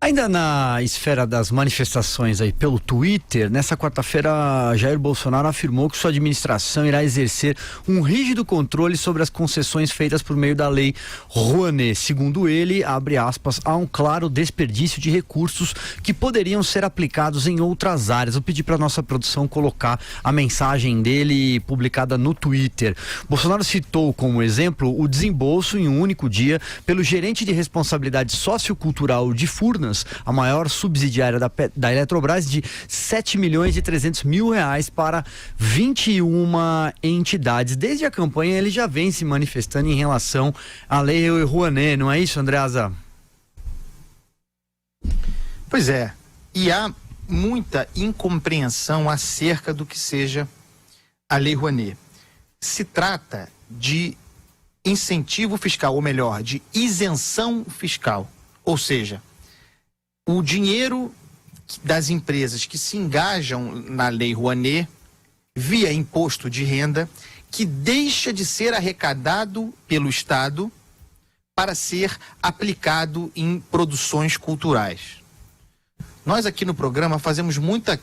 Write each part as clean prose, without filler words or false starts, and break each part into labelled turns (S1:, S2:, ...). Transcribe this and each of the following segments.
S1: Ainda na esfera das manifestações aí pelo Twitter, nessa quarta-feira, Jair Bolsonaro afirmou que sua administração irá exercer um rígido controle sobre as concessões feitas por meio da Lei Rouanet. Segundo ele, abre aspas, há um claro desperdício de recursos que poderiam ser aplicados em outras áreas. Vou pedir para a nossa produção colocar a mensagem dele publicada no Twitter. Bolsonaro citou como exemplo o desembolso em um único dia pelo gerente de responsabilidade sociocultural de Furnas, a maior subsidiária da Eletrobras, de 7.300.000 reais para 21 entidades. Desde a campanha ele já vem se manifestando em relação à Lei Rouanet, não é isso, Andreasa?
S2: Pois é, e há muita incompreensão acerca do que seja a Lei Rouanet. Se trata de incentivo fiscal, ou melhor, de isenção fiscal, ou seja, o dinheiro das empresas que se engajam na Lei Rouanet via imposto de renda, que deixa de ser arrecadado pelo Estado para ser aplicado em produções culturais. Nós aqui no programa fazemos muita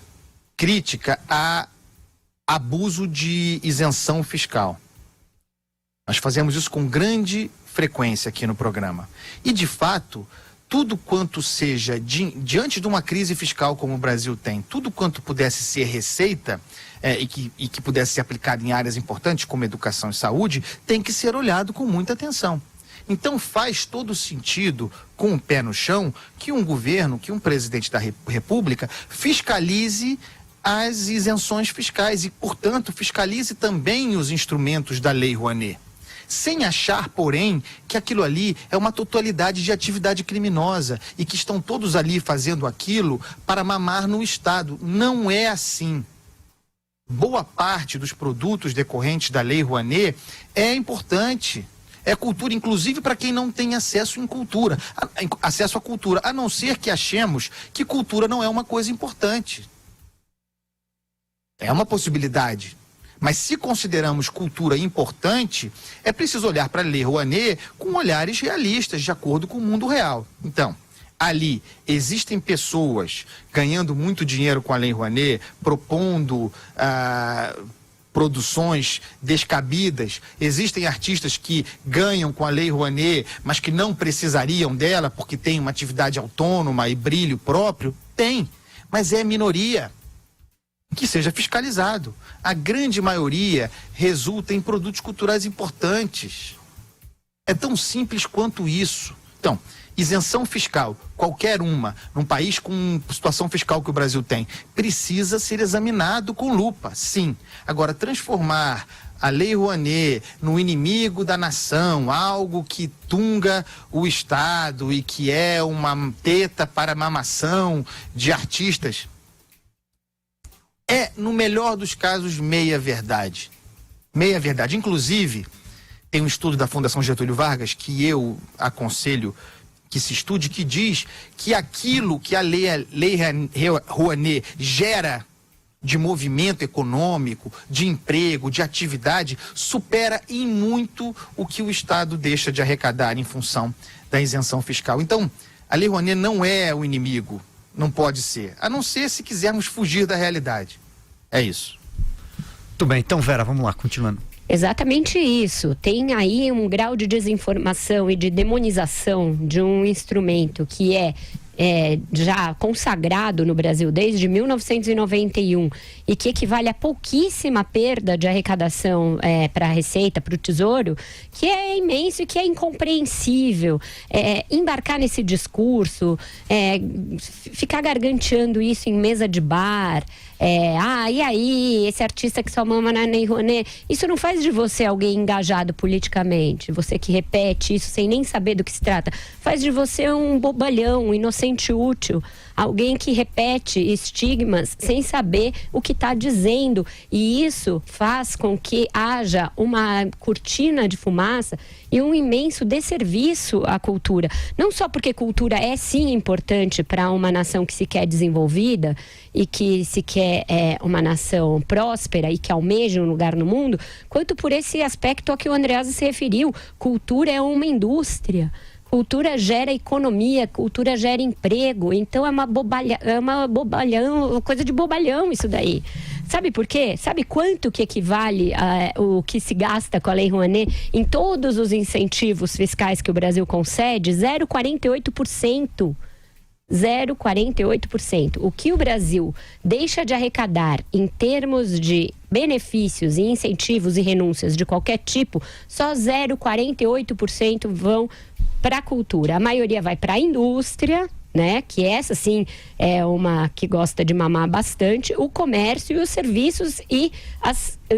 S2: crítica a abuso de isenção fiscal. Nós fazemos isso com grande frequência aqui no programa. E, de fato, tudo quanto seja, diante de uma crise fiscal como o Brasil tem, tudo quanto pudesse ser receita e que pudesse ser aplicado em áreas importantes como educação e saúde, tem que ser olhado com muita atenção. Então faz todo sentido, com o pé no chão, que um governo, que um presidente da República fiscalize as isenções fiscais e, portanto, fiscalize também os instrumentos da Lei Rouanet. Sem achar, porém, que aquilo ali é uma totalidade de atividade criminosa e que estão todos ali fazendo aquilo para mamar no Estado. Não é assim. Boa parte dos produtos decorrentes da Lei Rouanet é importante. É cultura, inclusive para quem não tem acesso à cultura, a não ser que achemos que cultura não é uma coisa importante. É uma possibilidade. Mas se consideramos cultura importante, é preciso olhar para a Lei Rouanet com olhares realistas, de acordo com o mundo real. Então, ali existem pessoas ganhando muito dinheiro com a Lei Rouanet, propondo produções descabidas. Existem artistas que ganham com a Lei Rouanet, mas que não precisariam dela porque tem uma atividade autônoma e brilho próprio. Tem, mas é minoria. Que seja fiscalizado. A grande maioria resulta em produtos culturais importantes. É tão simples quanto isso. Então, isenção fiscal, qualquer uma, num país com situação fiscal que o Brasil tem, precisa ser examinado com lupa, sim. Agora, transformar a Lei Rouanet no inimigo da nação, algo que tunga o Estado e que é uma teta para mamação de artistas, é, no melhor dos casos, meia-verdade. Meia-verdade. Inclusive, tem um estudo da Fundação Getúlio Vargas, que eu aconselho que se estude, que diz que aquilo que a Lei Rouanet gera de movimento econômico, de emprego, de atividade, supera em muito o que o Estado deixa de arrecadar em função da isenção fiscal. Então, a Lei Rouanet não é o inimigo. Não pode ser, a não ser se quisermos fugir da realidade. É isso.
S1: Muito bem, então Vera, vamos lá, continuando.
S3: Exatamente isso. Tem aí um grau de desinformação e de demonização de um instrumento que é já consagrado no Brasil desde 1991 e que equivale a pouquíssima perda de arrecadação para a Receita, para o Tesouro, que é imenso e que é incompreensível. Embarcar nesse discurso, ficar garganteando isso em mesa de bar, e aí, esse artista que só mama na Lei Rouanet, isso não faz de você alguém engajado politicamente, você que repete isso sem nem saber do que se trata, faz de você um bobalhão, um inocente útil, alguém que repete estigmas sem saber o que está dizendo, e isso faz com que haja uma cortina de fumaça e um imenso desserviço à cultura, não só porque cultura é sim importante para uma nação que se quer desenvolvida e que se quer uma nação próspera e que almeja um lugar no mundo, quanto por esse aspecto a que o Andreasa se referiu. Cultura é uma indústria. Cultura gera economia, cultura gera emprego. Então é uma coisa de bobalhão isso daí. Sabe por quê? Sabe quanto que equivale o que se gasta com a Lei Rouanet em todos os incentivos fiscais que o Brasil concede? 0,48%. 0,48%. O que o Brasil deixa de arrecadar em termos de benefícios e incentivos e renúncias de qualquer tipo, só 0,48% vão para a cultura. A maioria vai para a indústria, né? Que essa sim é uma que gosta de mamar bastante, o comércio e os serviços e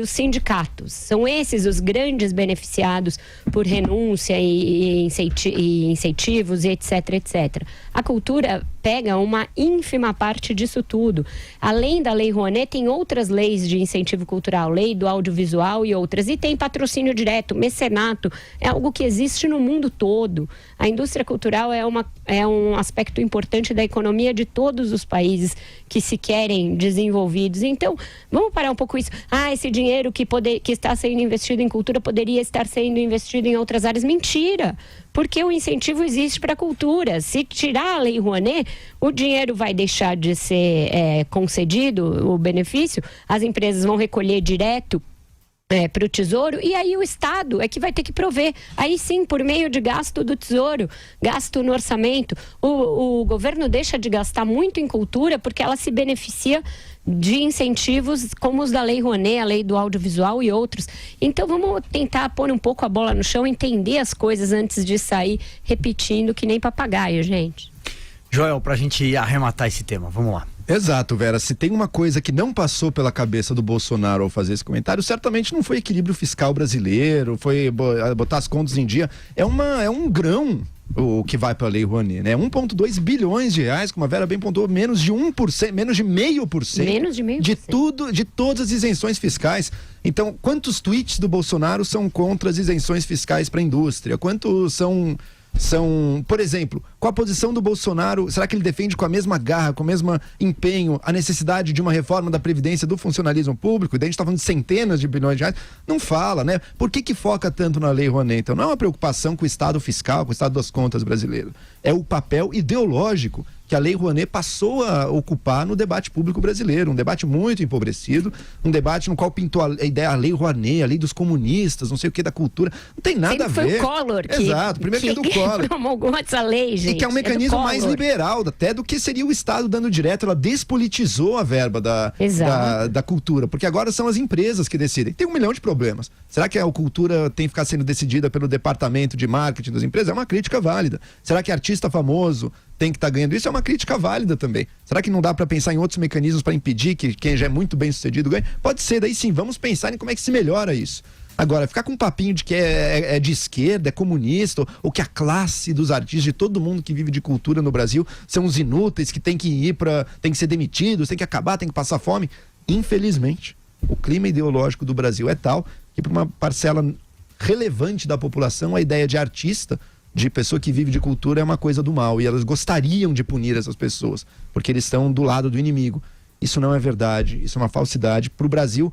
S3: os sindicatos. São esses os grandes beneficiados por renúncia e incentivos e etc, etc. A cultura pega uma ínfima parte disso tudo. Além da Lei Rouanet, tem outras leis de incentivo cultural, lei do audiovisual e outras. E tem patrocínio direto, mecenato, é algo que existe no mundo todo. A indústria cultural é um aspecto importante da economia de todos os países que se querem desenvolvidos. Então, vamos parar um pouco isso. Esse dinheiro que está sendo investido em cultura poderia estar sendo investido em outras áreas. Mentira! Porque o incentivo existe para a cultura. Se tirar a Lei Rouanet, o dinheiro vai deixar de ser concedido, o benefício, as empresas vão recolher direto para o Tesouro, e aí o Estado é que vai ter que prover. Aí sim, por meio de gasto do Tesouro, gasto no orçamento. O governo deixa de gastar muito em cultura porque ela se beneficia de incentivos como os da Lei Rouanet, a Lei do Audiovisual e outros. Então vamos tentar pôr um pouco a bola no chão, entender as coisas antes de sair repetindo que nem papagaio, gente.
S1: Joel, pra gente arrematar esse tema, vamos lá.
S4: Exato, Vera. Se tem uma coisa que não passou pela cabeça do Bolsonaro ao fazer esse comentário, certamente não foi equilíbrio fiscal brasileiro, foi botar as contas em dia. É um grão o que vai para a Lei Rouanet, né? 1,2 bilhões de reais, como a Vera bem pontuou, menos de 1%, menos de 0,5% de todas as isenções fiscais. Então, quantos tweets do Bolsonaro são contra as isenções fiscais para a indústria? Quantos são, por exemplo, qual a posição do Bolsonaro? Será que ele defende com a mesma garra, com o mesmo empenho, a necessidade de uma reforma da Previdência do funcionalismo público? E daí a gente está falando de centenas de bilhões de reais. Não fala, né? Por que foca tanto na Lei Rouanet? Então, não é uma preocupação com o Estado fiscal, com o Estado das Contas brasileiro. É o papel ideológico que a Lei Rouanet passou a ocupar no debate público brasileiro, um debate muito empobrecido, um debate no qual pintou a ideia, a Lei Rouanet, a lei dos comunistas, não sei o que, da cultura, não tem nada a ver.
S3: Foi o Collor
S4: Exato, primeiro que é do Collor.
S3: Promulgou essa lei, gente.
S4: E que é um mecanismo mais liberal até do que seria o Estado dando direto. Ela despolitizou a verba da cultura, porque agora são as empresas que decidem. Tem 1 milhão de problemas. Será que a cultura tem que ficar sendo decidida pelo departamento de marketing das empresas? É uma crítica válida. Será que artista famoso tem que estar ganhando isso? É uma crítica válida também. Será que não dá para pensar em outros mecanismos para impedir que quem já é muito bem sucedido ganhe? Pode ser, daí sim, vamos pensar em como é que se melhora isso. Agora, ficar com um papinho de que é de esquerda, é comunista, ou que a classe dos artistas, de todo mundo que vive de cultura no Brasil, são os inúteis, que tem que tem que ser demitidos, tem que acabar, tem que passar fome. Infelizmente, o clima ideológico do Brasil é tal que para uma parcela relevante da população, a ideia de artista, de pessoa que vive de cultura, é uma coisa do mal, e elas gostariam de punir essas pessoas, porque eles estão do lado do inimigo. Isso não é verdade, isso é uma falsidade. Para o Brasil,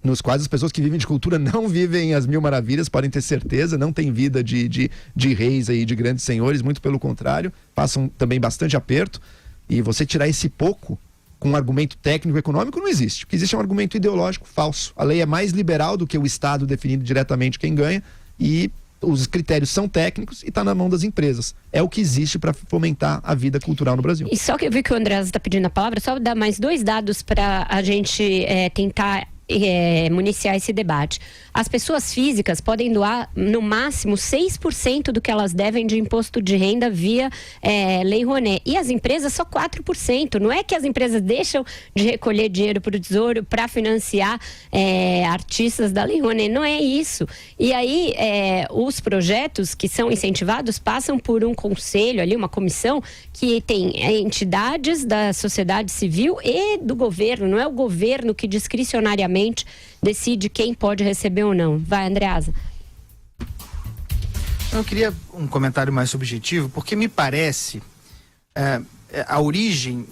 S4: nos quais as pessoas que vivem de cultura não vivem as mil maravilhas, podem ter certeza, não tem vida de reis aí, de grandes senhores, muito pelo contrário, passam também bastante aperto, e você tirar esse pouco com um argumento técnico econômico não existe. O que existe é um argumento ideológico falso. A lei é mais liberal do que o Estado definindo diretamente quem ganha, e os critérios são técnicos e está na mão das empresas. É o que existe para fomentar a vida cultural no Brasil.
S3: E só que eu vi que o Andrés está pedindo a palavra, só dar mais 2 dados para a gente tentar municiar esse debate. As pessoas físicas podem doar no máximo 6% do que elas devem de imposto de renda via Lei Rouanet. E as empresas só 4%. Não é que as empresas deixam de recolher dinheiro para o Tesouro para financiar artistas da Lei Rouanet. Não é isso. E aí os projetos que são incentivados passam por um conselho ali, uma comissão que tem entidades da sociedade civil e do governo. Não é o governo que discricionariamente decide quem pode receber ou não. Vai, Andreasa.
S2: Eu queria um comentário mais subjetivo, porque me parece a origem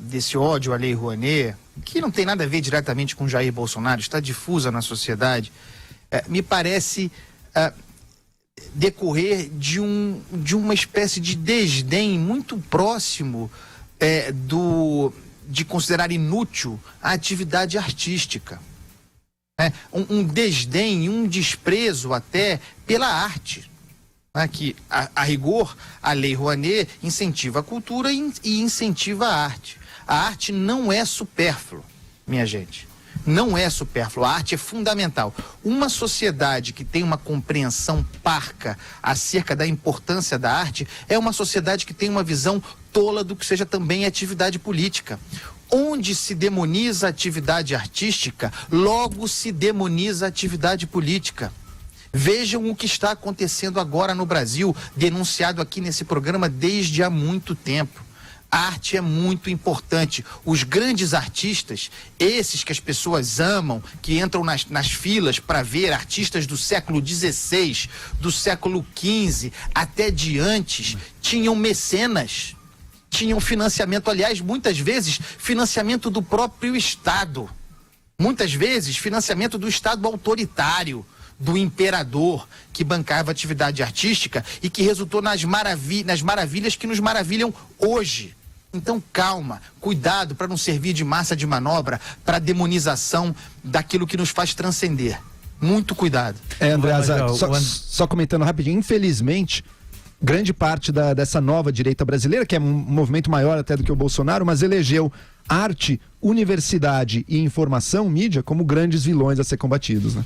S2: desse ódio à Lei Rouanet, que não tem nada a ver diretamente com Jair Bolsonaro, está difusa na sociedade, me parece decorrer de uma espécie de desdém muito próximo de considerar inútil a atividade artística. Um desdém, um desprezo até pela arte. Que, a rigor, a Lei Rouanet incentiva a cultura e incentiva a arte. A arte não é supérflua, minha gente. Não é supérfluo, a arte é fundamental. Uma sociedade que tem uma compreensão parca acerca da importância da arte é uma sociedade que tem uma visão tola do que seja também atividade política. Onde se demoniza a atividade artística, logo se demoniza a atividade política. Vejam o que está acontecendo agora no Brasil, denunciado aqui nesse programa desde há muito tempo. A arte é muito importante. Os grandes artistas, esses que as pessoas amam, que entram nas filas para ver, artistas do século XVI, do século XV, até de antes, tinham mecenas, tinham financiamento, aliás, muitas vezes, financiamento do próprio Estado. Muitas vezes, financiamento do Estado autoritário, do imperador, que bancava a atividade artística e que resultou nas maravilhas que nos maravilham hoje. Então, calma, cuidado para não servir de massa de manobra para a demonização daquilo que nos faz transcender. Muito cuidado.
S4: Andreasa, só comentando rapidinho, infelizmente, grande parte dessa nova direita brasileira, que é um movimento maior até do que o Bolsonaro, mas elegeu arte, universidade e informação, mídia, como grandes vilões a ser combatidos, né?